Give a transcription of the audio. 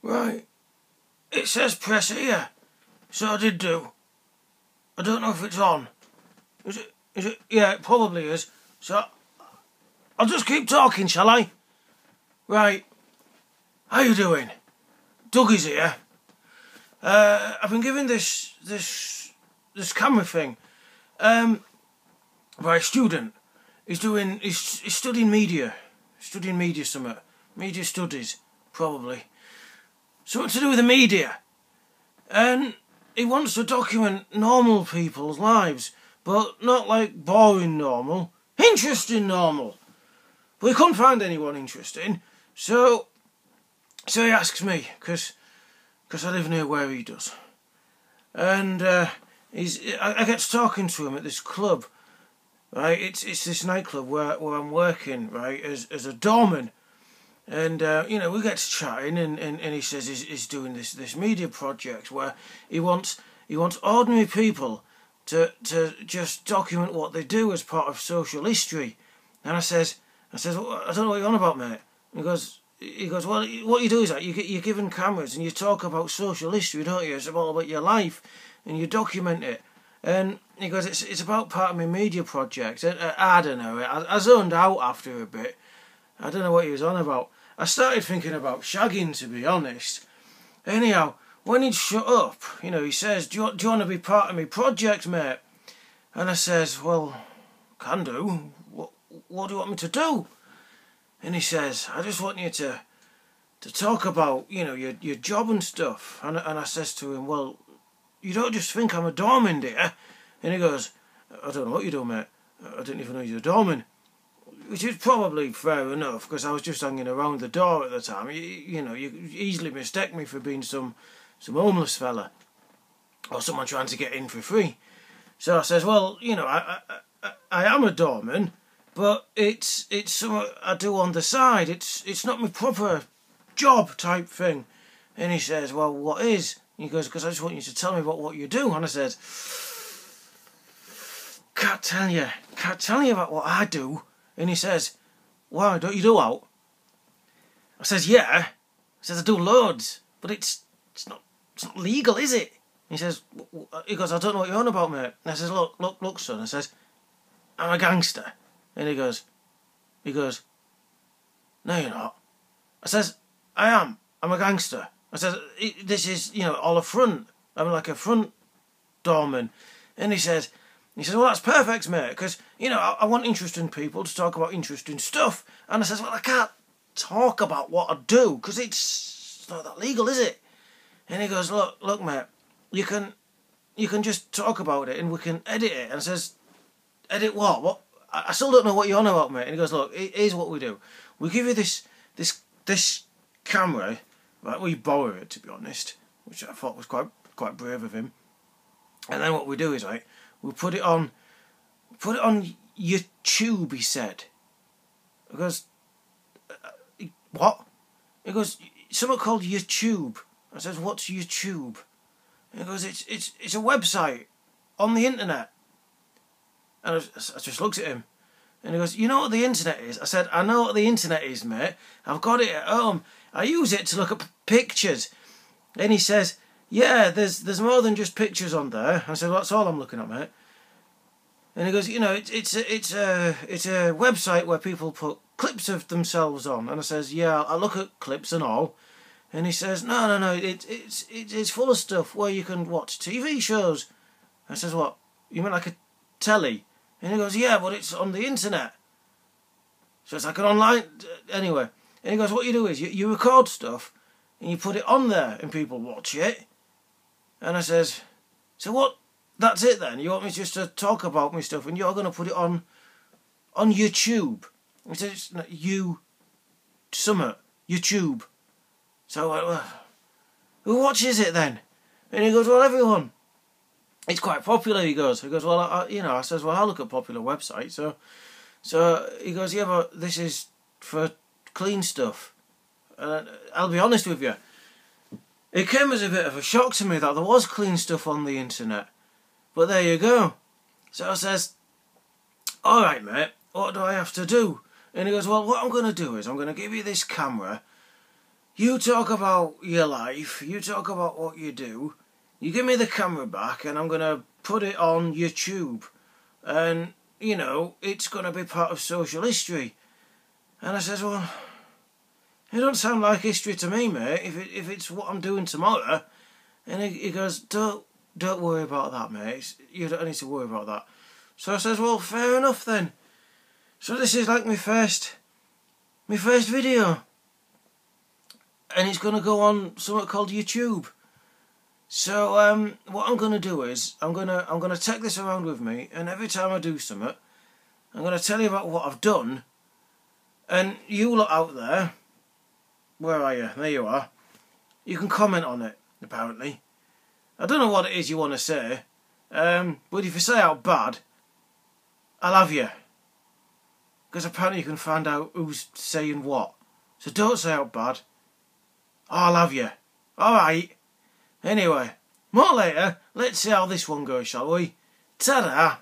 Right. It says press here. So I did do. I don't know if it's on. Is it? Yeah, it probably is. So I'll just keep talking, shall I? Right. How you doing? Dougie's here. I've been given this camera thing by a student. He's studying media. Studying media summit. Media studies, probably. Something to do with the media. And he wants to document normal people's lives, but not like boring normal, interesting normal. But he couldn't find anyone interesting, so he asks me, because I live near where he does. And I get to talking to him at this club, right? It's this nightclub where I'm working, right, as a doorman. And, you know, we get to chatting, and he says he's doing this media project where he wants ordinary people to just document what they do as part of social history. And I says, well, I don't know what you're on about, mate. And he goes, well, what you do is that you're given cameras and you talk about social history, don't you? It's all about your life, and you document it. And he goes, it's about part of my media project. And, I don't know, I zoned out after a bit. I don't know what he was on about. I started thinking about shagging, to be honest. Anyhow, when he'd shut up, you know, he says, do you want to be part of my project, mate? And I says, well, can do. What do you want me to do? And he says, I just want you to talk about, you know, your job and stuff. And I says to him, well, you don't just think I'm a doorman, do you? And he goes, I don't know what you do, mate. I didn't even know you were a doorman. Which is probably fair enough, because I was just hanging around the door at the time. You know, you easily mistake me for being some homeless fella, or someone trying to get in for free. So I says, well, you know, I am a doorman, but it's something I do on the side. It's not my proper job type thing. And he says, well, what is? And he goes, because I just want you to tell me about what you do. And I said, can't tell you about what I do. And he says, why, don't you do out? I says, yeah. I says, I do loads, but it's not legal, is it? He says, I don't know what you're on about, mate. And I says, look, son. I says, I'm a gangster. And he goes, no, you're not. I says, I am. I'm a gangster. I says, this is, you know, all a front. I'm like a front doorman. And he says, well, that's perfect, mate, because, you know, I want interesting people to talk about interesting stuff. And I says, well, I can't talk about what I do, because it's not that legal, is it? And he goes, look, mate, you can just talk about it and we can edit it. And I says, edit what? What? I still don't know what you're on about, mate. And he goes, look, here's what we do. We give you this camera, right? We borrow it, to be honest, which I thought was quite brave of him. And then what we do is, right, we put it on YerChube, he said. He goes, what? He goes, something called YerChube. I says, what's YerChube? He goes, it's a website on the internet. And I just looked at him. And he goes, you know what the internet is? I said, I know what the internet is, mate. I've got it at home. I use it to look at pictures. And he says, yeah, there's more than just pictures on there. I said, well, that's all I'm looking at, mate. And he goes, you know, it's a website where people put clips of themselves on. And I says, yeah, I look at clips and all. And he says, no, it's full of stuff where you can watch TV shows. I says, what? You mean like a telly? And he goes, yeah, but it's on the internet. So it's like an online... Anyway. And he goes, what you do is you record stuff and you put it on there and people watch it. And I says, so what? That's it then? You want me just to talk about my stuff and you're going to put it on YerChube? He says, YerChube. So I went, well, who watches it then? And he goes, well, everyone. It's quite popular, he goes. Well, I says, well, I look at popular websites. So he goes, yeah, but this is for clean stuff. And I'll be honest with you, it came as a bit of a shock to me that there was clean stuff on the internet. But there you go. So I says, all right, mate, what do I have to do? And he goes, well, what I'm going to do is I'm going to give you this camera. You talk about your life, you talk about what you do, you give me the camera back and I'm going to put it on YerChube. And, you know, it's going to be part of social history. And I says, well, it don't sound like history to me, mate, if it's what I'm doing tomorrow. And he goes, don't worry about that, mate. You don't need to worry about that. So I says, well, fair enough then. So this is like my first video. And it's going to go on something called YerChube. So what I'm going to do is I'm going to take this around with me, and every time I do something, I'm going to tell you about what I've done. And you lot out there, where are you? There you are. You can comment on it, apparently. I don't know what it is you want to say, but if you say how bad, I'll have you. Because apparently you can find out who's saying what. So don't say out bad. I'll have you. Alright. Anyway, more later. Let's see how this one goes, shall we? Ta-da!